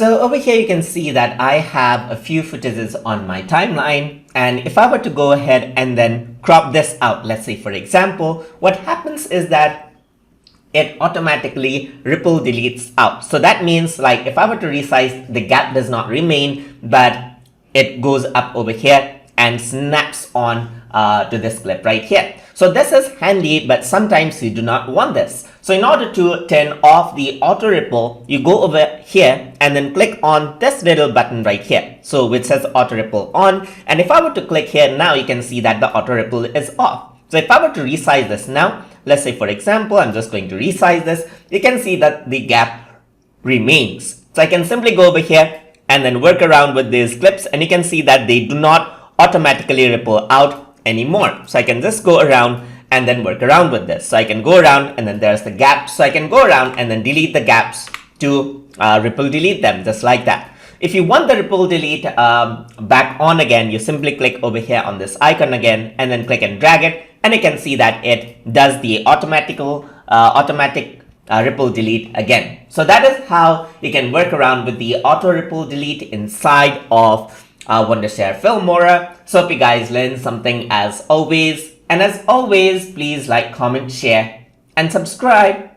So over here you can see that I have a few footages on my timeline, and if I were to go ahead and then crop this out, let's say for example, what happens is that it automatically ripple deletes out. So that means like if I were to resize, the gap does not remain, but it goes up over here and snaps on to this clip right here. So this is handy, but sometimes you do not want this. So in order to turn off the auto ripple, you go over here and then click on this little button right here. So which says auto ripple on. And if I were to click here now, you can see that the auto ripple is off. So if I were to resize this now, let's say for example, I'm just going to resize this, you can see that the gap remains. So I can simply go over here and then work around with these clips, and you can see that they do not automatically ripple out anymore. So I can just go around and then work around with this. So I can go around and then there's the gap. So I can go around and then delete the gaps to ripple delete them just like that. If you want the ripple delete back on again, you simply click over here on this icon again and then click and drag it, and you can see that it does the automatic ripple delete again. So that is how you can work around with the auto ripple delete inside of Wondershare Filmora. So hope you guys learned something as always. And as always, please like, comment, share, and subscribe.